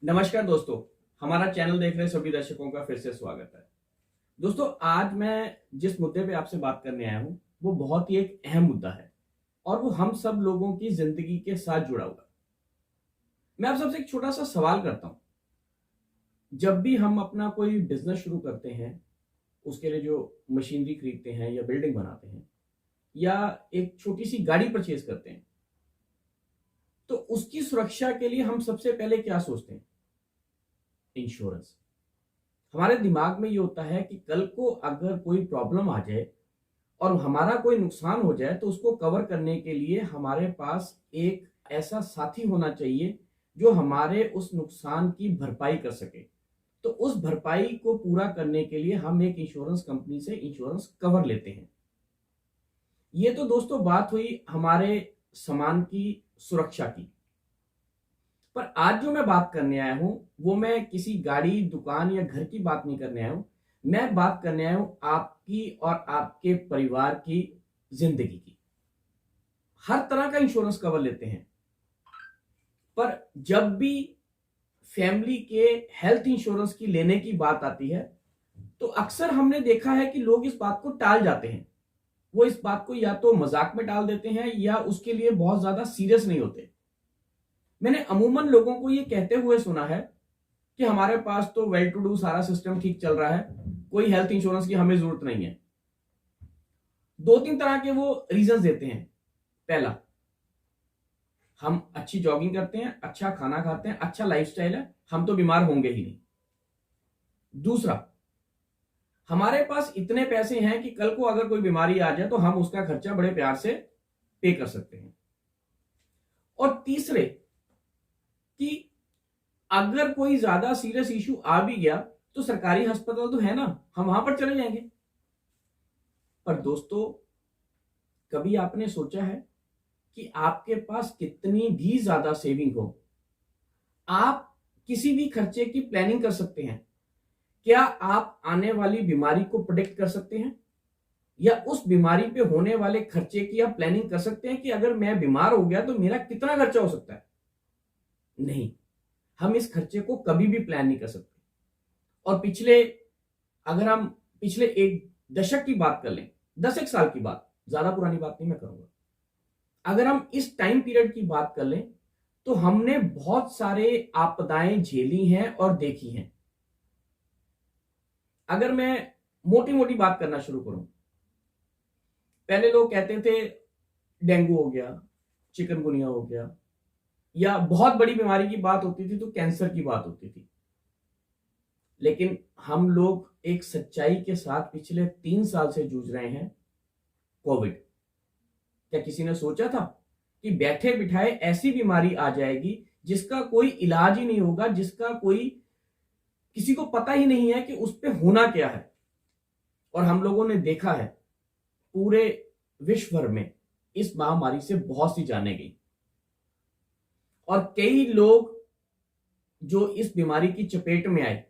नमस्कार दोस्तों, हमारा चैनल देख रहे सभी दर्शकों का फिर से स्वागत है। दोस्तों, आज मैं जिस मुद्दे पे आपसे बात करने आया हूँ वो बहुत ही एक अहम मुद्दा है और वो हम सब लोगों की जिंदगी के साथ जुड़ा हुआ है। मैं आप सबसे एक छोटा सा सवाल करता हूँ। जब भी हम अपना कोई बिजनेस शुरू करते हैं, उसके लिए जो मशीनरी खरीदते हैं या बिल्डिंग बनाते हैं या एक छोटी सी गाड़ी परचेज करते हैं, तो उसकी सुरक्षा के लिए हम सबसे पहले क्या सोचते हैं? इंश्योरेंस। हमारे दिमाग में ये होता है कि कल को अगर कोई प्रॉब्लम आ जाए और हमारा कोई नुकसान हो जाए तो उसको कवर करने के लिए हमारे पास एक ऐसा साथी होना चाहिए जो हमारे उस नुकसान की भरपाई कर सके। तो उस भरपाई को पूरा करने के लिए हम एक इंश्योरेंस कंपनी से इंश्योरेंस कवर लेते हैं। ये तो दोस्तों बात हुई हमारे सामान की सुरक्षा की। पर आज जो मैं बात करने आया हूं वो मैं किसी गाड़ी, दुकान या घर की बात नहीं करने आया हूं। मैं बात करने आया हूं आपकी और आपके परिवार की जिंदगी की। हर तरह का इंश्योरेंस कवर लेते हैं, पर जब भी फैमिली के हेल्थ इंश्योरेंस की लेने की बात आती है तो अक्सर हमने देखा है कि लोग इस बात को टाल जाते हैं। वो इस बात को या तो मजाक में टाल देते हैं या उसके लिए बहुत ज्यादा सीरियस नहीं होते। मैंने अमूमन लोगों को ये कहते हुए सुना है कि हमारे पास तो वेल टू डू सारा सिस्टम ठीक चल रहा है, कोई हेल्थ इंश्योरेंस की हमें जरूरत नहीं है। दो तीन तरह के वो रीजंस देते हैं। पहला, हम अच्छी जॉगिंग करते हैं, अच्छा खाना खाते हैं, अच्छा लाइफस्टाइल है, हम तो बीमार होंगे ही नहीं। दूसरा, हमारे पास इतने पैसे हैं कि कल को अगर कोई बीमारी आ जाए तो हम उसका खर्चा बड़े प्यार से पे कर सकते हैं। और तीसरे, कि अगर कोई ज्यादा सीरियस इशू आ भी गया तो सरकारी अस्पताल तो है ना, हम वहां पर चले जाएंगे। पर दोस्तों, कभी आपने सोचा है कि आपके पास कितनी भी ज्यादा सेविंग हो, आप किसी भी खर्चे की प्लानिंग कर सकते हैं? क्या आप आने वाली बीमारी को प्रेडिक्ट कर सकते हैं या उस बीमारी पे होने वाले खर्चे की आप प्लानिंग कर सकते हैं कि अगर मैं बीमार हो गया तो मेरा कितना खर्चा हो सकता है? नहीं, हम इस खर्चे को कभी भी प्लान नहीं कर सकते। और अगर हम पिछले एक दशक की बात कर लें, 10 एक साल की बात, ज्यादा पुरानी बात नहीं मैं करूंगा, अगर हम इस टाइम पीरियड की बात कर लें तो हमने बहुत सारे आपदाएं झेली हैं और देखी हैं। अगर मैं मोटी मोटी बात करना शुरू करूं, पहले लोग कहते थे डेंगू हो गया, चिकनगुनिया हो गया, या बहुत बड़ी बीमारी की बात होती थी तो कैंसर की बात होती थी। लेकिन हम लोग एक सच्चाई के साथ पिछले 3 साल से जूझ रहे हैं, कोविड। क्या किसी ने सोचा था कि बैठे बिठाए ऐसी बीमारी आ जाएगी जिसका कोई इलाज ही नहीं होगा, जिसका कोई किसी को पता ही नहीं है कि उस पे होना क्या है? और हम लोगों ने देखा है पूरे विश्व भर में इस महामारी से बहुत सी जानें गई और कई लोग जो इस बीमारी की चपेट में आए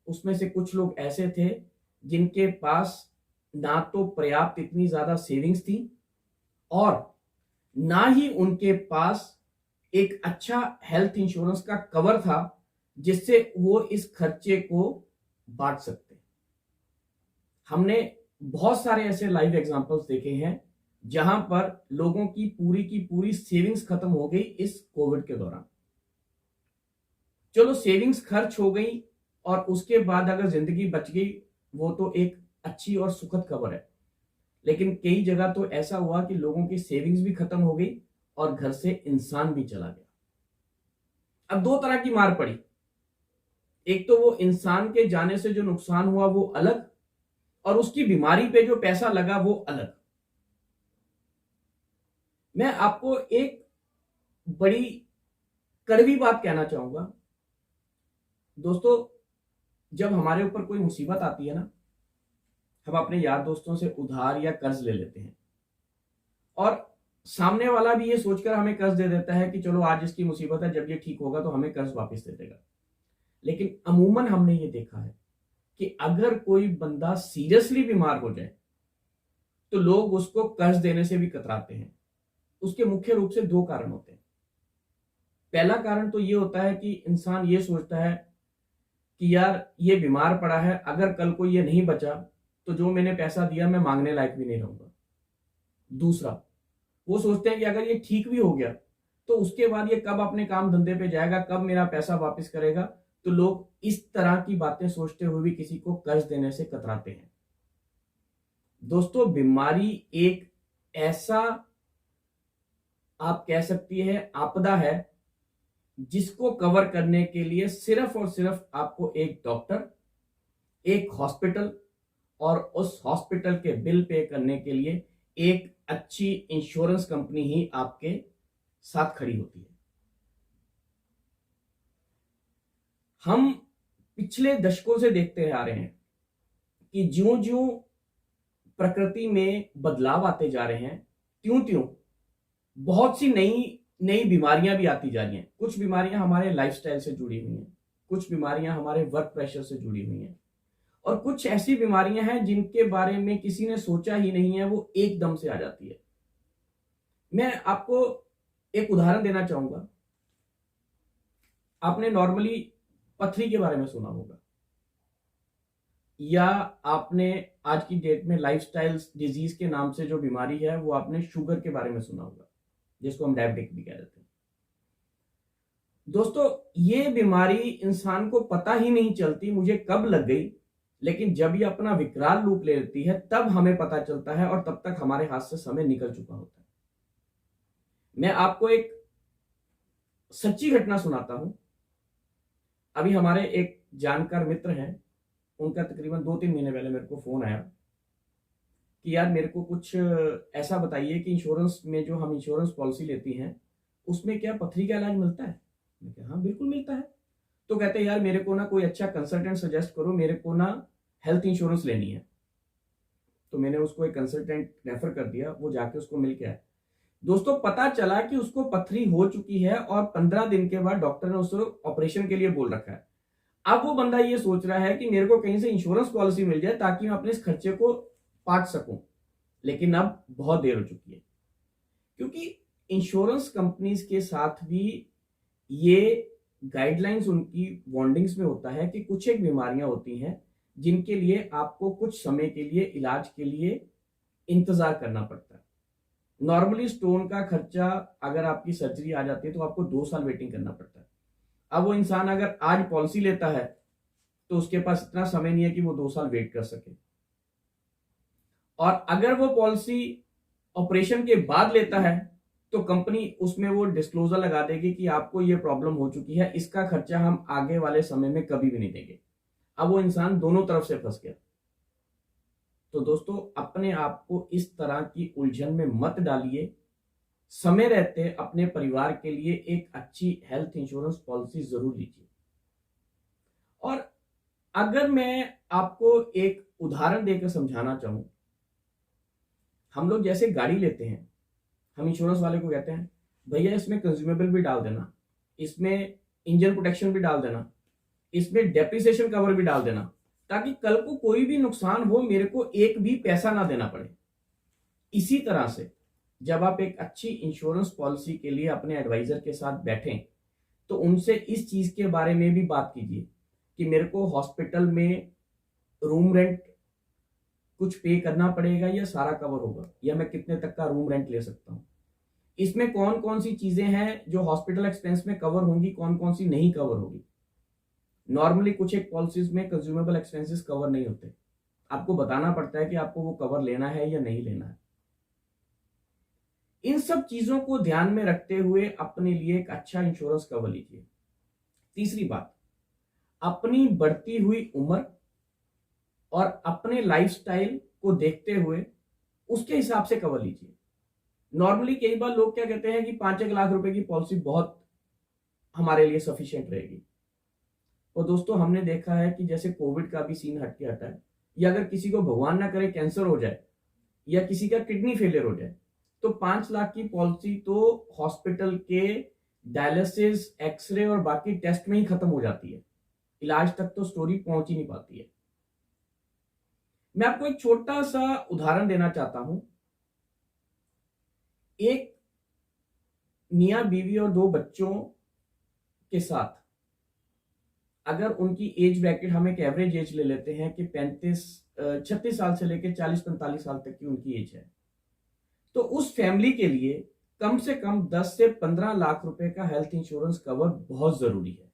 उसमें से कुछ लोग ऐसे थे जिनके पास ना तो पर्याप्त इतनी ज्यादा सेविंग्स थी और ना ही उनके पास एक अच्छा हेल्थ इंश्योरेंस का कवर था जिससे वो इस खर्चे को बांट सकते। हमने बहुत सारे ऐसे लाइव एग्जांपल्स देखे हैं जहां पर लोगों की पूरी सेविंग्स खत्म हो गई इस कोविड के दौरान। चलो, सेविंग्स खर्च हो गई और उसके बाद अगर जिंदगी बच गई वो तो एक अच्छी और सुखद खबर है, लेकिन कई जगह तो ऐसा हुआ कि लोगों की सेविंग्स भी खत्म हो गई और घर से इंसान भी चला गया। अब दो तरह की मार पड़ी। एक तो वो इंसान के जाने से जो नुकसान हुआ वो अलग, और उसकी बीमारी पे जो पैसा लगा वो अलग। मैं आपको एक बड़ी कड़वी बात कहना चाहूंगा। दोस्तों, जब हमारे ऊपर कोई मुसीबत आती है ना, हम अपने यार दोस्तों से उधार या कर्ज ले लेते हैं और सामने वाला भी ये सोचकर हमें कर्ज दे देता है कि चलो आज इसकी मुसीबत है, जब ये ठीक होगा तो हमें कर्ज वापस दे देगा। लेकिन अमूमन हमने ये देखा है कि अगर कोई बंदा सीरियसली बीमार हो जाए तो लोग उसको कर्ज देने से भी कतराते हैं। उसके मुख्य रूप से दो कारण होते हैं। पहला कारण तो ये होता है कि इंसान ये सोचता है कि यार ये बीमार पड़ा है, अगर कल को ये नहीं बचा तो जो मैंने पैसा दिया मैं मांगने लायक भी नहीं रहूंगा। दूसरा, वो सोचते हैं कि अगर ये ठीक भी हो गया तो उसके बाद ये कब अपने काम धंधे पे जाएगा, कब मेरा पैसा वापस करेगा। तो लोग इस तरह की बातें सोचते हुए भी किसी को कर्ज देने से कतराते हैं। दोस्तों, बीमारी एक ऐसा, आप कह सकती है, आपदा है जिसको कवर करने के लिए सिर्फ और सिर्फ आपको एक डॉक्टर, एक हॉस्पिटल और उस हॉस्पिटल के बिल पे करने के लिए एक अच्छी इंश्योरेंस कंपनी ही आपके साथ खड़ी होती है। हम पिछले दशकों से देखते आ रहे हैं कि ज्यों ज्यों प्रकृति में बदलाव आते जा रहे हैं, त्यों त्यों बहुत सी नई नई बीमारियां भी आती जा रही हैं। कुछ बीमारियां हमारे लाइफस्टाइल से जुड़ी हुई हैं, कुछ बीमारियां हमारे वर्क प्रेशर से जुड़ी हुई हैं, और कुछ ऐसी बीमारियां हैं जिनके बारे में किसी ने सोचा ही नहीं है, वो एकदम से आ जाती है। मैं आपको एक उदाहरण देना चाहूंगा। आपने नॉर्मली पथरी के बारे में सुना होगा, या आपने आज की डेट में लाइफस्टाइल डिजीज के नाम से जो बीमारी है वो आपने शुगर के बारे में सुना होगा, जिसको हम डायबिटिक भी कह देते हैं। दोस्तों, ये बीमारी इंसान को पता ही नहीं चलती मुझे कब लग गई, लेकिन जब ये अपना विकराल रूप ले लेती है तब हमें पता चलता है, और तब तक हमारे हाथ से समय निकल चुका होता है। मैं आपको एक सच्ची घटना सुनाता हूं। अभी हमारे एक जानकार मित्र हैं, उनका तकरीबन 2-3 महीने पहले मेरे को फोन आया कि यार मेरे को कुछ ऐसा बताइए कि इंश्योरेंस में जो हम इंश्योरेंस पॉलिसी लेती हैं उसमें क्या पथरी का इलाज मिलता है। मैं कहा हाँ बिल्कुल मिलता है। तो कहते हैं यार मेरे को ना कोई अच्छा कंसल्टेंट सजेस्ट करो, मेरे को ना हेल्थ इंश्योरेंस लेनी है। तो मैंने उसको एक कंसल्टेंट रेफर कर दिया, वो जाके उसको मिल के आया। दोस्तों, पता चला कि उसको पथरी हो चुकी है और 15 दिन के बाद डॉक्टर ने उसको ऑपरेशन के लिए बोल रखा है। अब वो बंदा ये सोच रहा है कि मेरे को कहीं से इंश्योरेंस पॉलिसी मिल जाए ताकि मैं अपने इस खर्चे को पाट सकूं, लेकिन अब बहुत देर हो चुकी है, क्योंकि इंश्योरेंस कंपनीज के साथ भी ये गाइडलाइंस उनकी वार्निंग्स में होता है कि कुछ एक बीमारियां होती हैं जिनके लिए आपको कुछ समय के लिए इलाज के लिए इंतजार करना पड़ता है। नॉर्मली स्टोन का खर्चा, अगर आपकी सर्जरी आ जाती है तो आपको 2 साल वेटिंग करना पड़ता है। अब वो इंसान अगर आज पॉलिसी लेता है तो उसके पास इतना समय नहीं है कि वो 2 साल वेट कर सके, और अगर वो पॉलिसी ऑपरेशन के बाद लेता है तो कंपनी उसमें वो डिस्क्लोजर लगा देगी कि आपको ये प्रॉब्लम हो चुकी है, इसका खर्चा हम आगे वाले समय में कभी भी नहीं देंगे। अब वो इंसान दोनों तरफ से फंस गया। तो दोस्तों, अपने आप को इस तरह की उलझन में मत डालिए। समय रहते अपने परिवार के लिए एक अच्छी हेल्थ इंश्योरेंस पॉलिसी जरूर लीजिए। और अगर मैं आपको एक उदाहरण देकर समझाना चाहूं, हम लोग जैसे गाड़ी लेते हैं, हम इंश्योरेंस वाले को कहते हैं भैया इसमें कंज्यूमेबल भी डाल देना, इसमें इंजन प्रोटेक्शन भी डाल देना, इसमें डेप्रिसिएशन कवर भी डाल देना, ताकि कल को कोई भी नुकसान हो मेरे को एक भी पैसा ना देना पड़े। इसी तरह से जब आप एक अच्छी इंश्योरेंस पॉलिसी के लिए अपने एडवाइजर के साथ बैठें तो उनसे इस चीज के बारे में भी बात कीजिए कि मेरे को हॉस्पिटल में रूम रेंट कुछ पे करना पड़ेगा या सारा कवर होगा, या मैं कितने तक का रूम रेंट ले सकता हूं, इसमें कौन कौन सी चीजें हैं जो हॉस्पिटल एक्सपेंस में कवर होंगी, कौन कौन सी नहीं कवर होगी। नॉर्मली कुछ एक पॉलिसीज में कंज्यूमेबल एक्सपेंसेस कवर नहीं होते, आपको बताना पड़ता है कि आपको वो कवर लेना है या नहीं लेना है। इन सब चीजों को ध्यान में रखते हुए अपने लिए एक अच्छा इंश्योरेंस कवर लीजिए। तीसरी बात, अपनी बढ़ती हुई उम्र और अपने लाइफस्टाइल को देखते हुए उसके हिसाब से कवर लीजिए। नॉर्मली कई बार लोग क्या कहते हैं कि 5-1 लाख रुपए की पॉलिसी बहुत हमारे लिए सफिशिएंट रहेगी। और दोस्तों, हमने देखा है कि जैसे कोविड का भी सीन हट के हटा है, या अगर किसी को भगवान ना करे कैंसर हो जाए या किसी का किडनी फेलियर हो जाए तो 5 लाख की पॉलिसी तो हॉस्पिटल के डायलिसिस, एक्सरे और बाकी टेस्ट में ही खत्म हो जाती है, इलाज तक तो स्टोरी पहुंच ही नहीं पाती है। मैं आपको एक छोटा सा उदाहरण देना चाहता हूं। एक मियां बीवी और 2 बच्चों के साथ अगर उनकी एज ब्रैकेट, हम एक एवरेज एज ले लेते हैं कि 36 साल से लेकर 40-45 साल तक की उनकी एज है, तो उस फैमिली के लिए कम से कम 10 से 15 लाख रुपए का हेल्थ इंश्योरेंस कवर बहुत जरूरी है।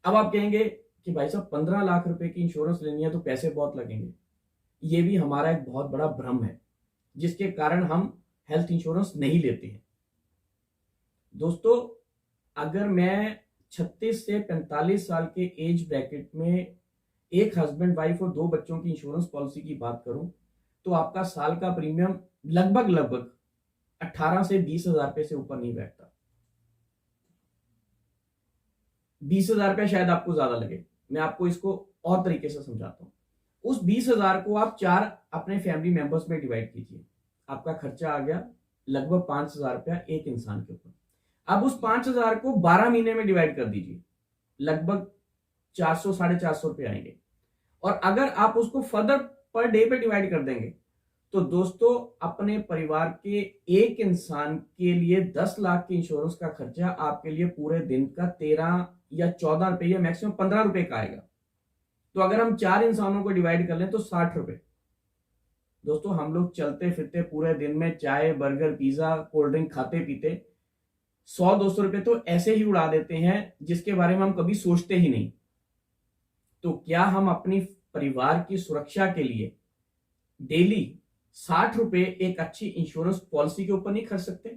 अब आप कहेंगे कि भाई साहब 15 लाख रुपए की इंश्योरेंस लेनी है तो पैसे बहुत लगेंगे। ये भी हमारा एक बहुत बड़ा भ्रम है जिसके कारण हम हेल्थ इंश्योरेंस नहीं लेते हैं। दोस्तों, अगर मैं 36 से 45 साल के एज ब्रैकेट में एक हस्बैंड वाइफ और 2 बच्चों की इंश्योरेंस पॉलिसी की बात करूं तो आपका साल का प्रीमियम लगभग 18 से 20 हजार रुपए से ऊपर नहीं बैठता। 20 हजार रुपया शायद आपको ज्यादा लगे, मैं आपको इसको और तरीके से समझाता हूं। उस 20 हजार को आप 4 अपने फैमिली मेंबर्स में डिवाइड कीजिए, आपका खर्चा आ गया लगभग 5 हजार रुपया एक इंसान के ऊपर। अब उस 5 हजार को 12 महीने में डिवाइड कर दीजिए, लगभग 400-450 रुपये आएंगे। और अगर आप उसको फर्दर पर डे पे डिवाइड कर देंगे तो दोस्तों, अपने परिवार के एक इंसान के लिए 10 लाख के इंश्योरेंस का खर्चा आपके लिए पूरे दिन का 13 या 14 रुपए या मैक्सिमम 15 रुपए का आएगा। तो अगर हम 4 इंसानों को डिवाइड कर लें तो 60 रुपए। दोस्तों, हम लोग चलते फिरते पूरे दिन में चाय, बर्गर, पिज्जा, कोल्ड ड्रिंक खाते पीते 100-200 रुपए तो ऐसे ही उड़ा देते हैं जिसके बारे में हम कभी सोचते ही नहीं। तो क्या हम अपनी परिवार की सुरक्षा के लिए डेली 60 रुपए एक अच्छी इंश्योरेंस पॉलिसी के ऊपर नहीं खर्च सकते?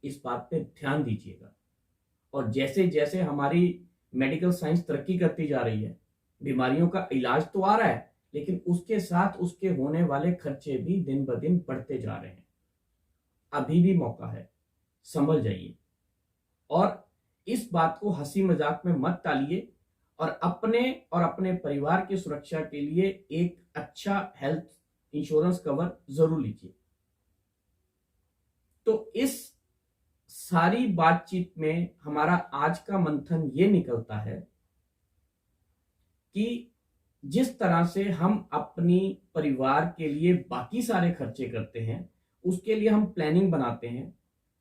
इस बात पे ध्यान दीजिएगा। और जैसे जैसे हमारी मेडिकल साइंस तरक्की करती जा रही है, बीमारियों का इलाज तो आ रहा है, लेकिन उसके साथ उसके होने वाले खर्चे भी दिन ब दिन बढ़ते जा रहे हैं। अभी भी मौका है, संभल जाइए और इस बात को हंसी मजाक में मत टालिए और अपने परिवार की सुरक्षा के लिए एक अच्छा हेल्थ इंश्योरेंस कवर जरूर लीजिए। तो इस सारी बातचीत में हमारा आज का मंथन ये निकलता है कि जिस तरह से हम अपनी परिवार के लिए बाकी सारे खर्चे करते हैं, उसके लिए हम प्लानिंग बनाते हैं,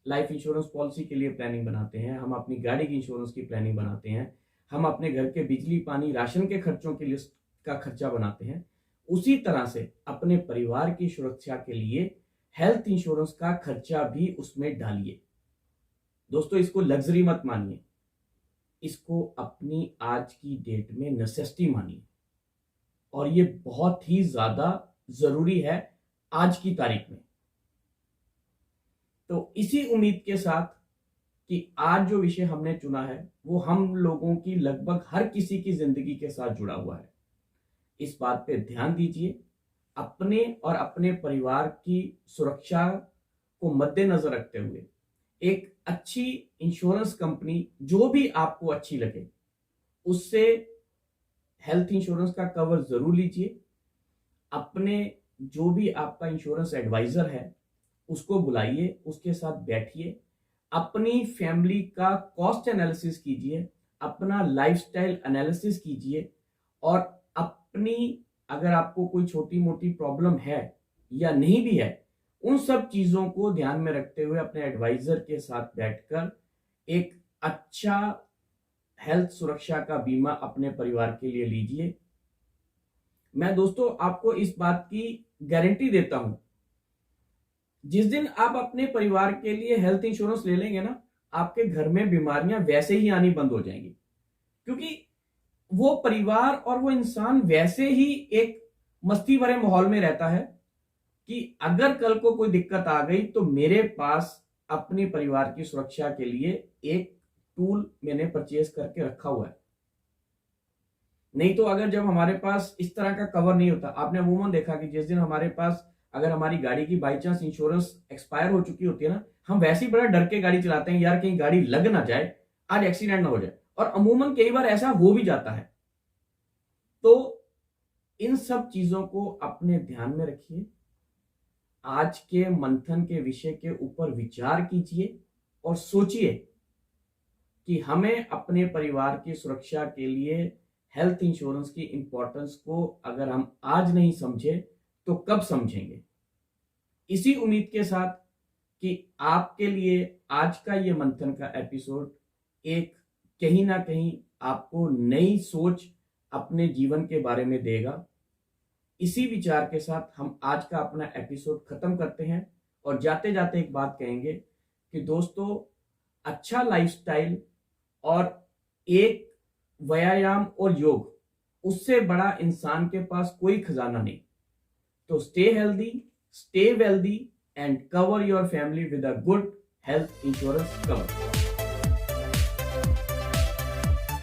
लाइफ इंश्योरेंस पॉलिसी के लिए प्लानिंग बनाते हैं, हम अपनी गाड़ी की इंश्योरेंस की प्लानिंग बनाते हैं, हम अपने घर के बिजली, पानी, राशन के खर्चों की लिस्ट का खर्चा बनाते हैं, उसी तरह से अपने परिवार की सुरक्षा के लिए हेल्थ इंश्योरेंस का खर्चा भी उसमें डालिए। दोस्तों, इसको लग्जरी मत मानिए, इसको अपनी आज की डेट में नेसेसिटी मानिए और ये बहुत ही ज्यादा जरूरी है आज की तारीख में। तो इसी उम्मीद के साथ कि आज जो विषय हमने चुना है वो हम लोगों की लगभग हर किसी की जिंदगी के साथ जुड़ा हुआ है, इस बात पे ध्यान दीजिए। अपने और अपने परिवार की सुरक्षा को मद्देनजर रखते हुए एक अच्छी इंश्योरेंस कंपनी जो भी आपको अच्छी लगे उससे हेल्थ इंश्योरेंस का कवर जरूर लीजिए। अपने जो भी आपका इंश्योरेंस एडवाइजर है उसको बुलाइए, उसके साथ बैठिए, अपनी फैमिली का कॉस्ट एनालिसिस कीजिए, अपना लाइफस्टाइल एनालिसिस कीजिए और अपनी, अगर आपको कोई छोटी मोटी प्रॉब्लम है या नहीं भी है, उन सब चीजों को ध्यान में रखते हुए अपने एडवाइजर के साथ बैठकर एक अच्छा हेल्थ सुरक्षा का बीमा अपने परिवार के लिए लीजिए। मैं दोस्तों आपको इस बात की गारंटी देता हूं, जिस दिन आप अपने परिवार के लिए हेल्थ इंश्योरेंस ले लेंगे ना, आपके घर में बीमारियां वैसे ही आनी बंद हो जाएंगी, क्योंकि वो परिवार और वो इंसान वैसे ही एक मस्ती भरे माहौल में रहता है कि अगर कल को कोई दिक्कत आ गई तो मेरे पास अपने परिवार की सुरक्षा के लिए एक टूल मैंने परचेज करके रखा हुआ है। नहीं तो अगर जब हमारे पास इस तरह का कवर नहीं होता, आपने अमूमन देखा कि जिस दिन हमारे पास, अगर हमारी गाड़ी की बाई चांस इंश्योरेंस एक्सपायर हो चुकी होती है ना, हम वैसे ही बड़ा डर के गाड़ी चलाते हैं, यार कहीं गाड़ी लग ना जाए, आज एक्सीडेंट ना हो जाए, और अमूमन कई बार ऐसा हो भी जाता है। तो इन सब चीजों को अपने ध्यान में रखिए, आज के मंथन के विषय के ऊपर विचार कीजिए और सोचिए कि हमें अपने परिवार की सुरक्षा के लिए हेल्थ इंश्योरेंस की इंपॉर्टेंस को अगर हम आज नहीं समझे तो कब समझेंगे। इसी उम्मीद के साथ कि आपके लिए आज का ये मंथन का एपिसोड एक कहीं ना कहीं आपको नई सोच अपने जीवन के बारे में देगा। इसी विचार के साथ हम आज का अपना एपिसोड खत्म करते हैं और जाते जाते एक बात कहेंगे कि दोस्तों, अच्छा लाइफस्टाइल और एक व्यायाम और योग, उससे बड़ा इंसान के पास कोई खजाना नहीं। तो stay healthy, stay wealthy and cover your family with a good health insurance cover.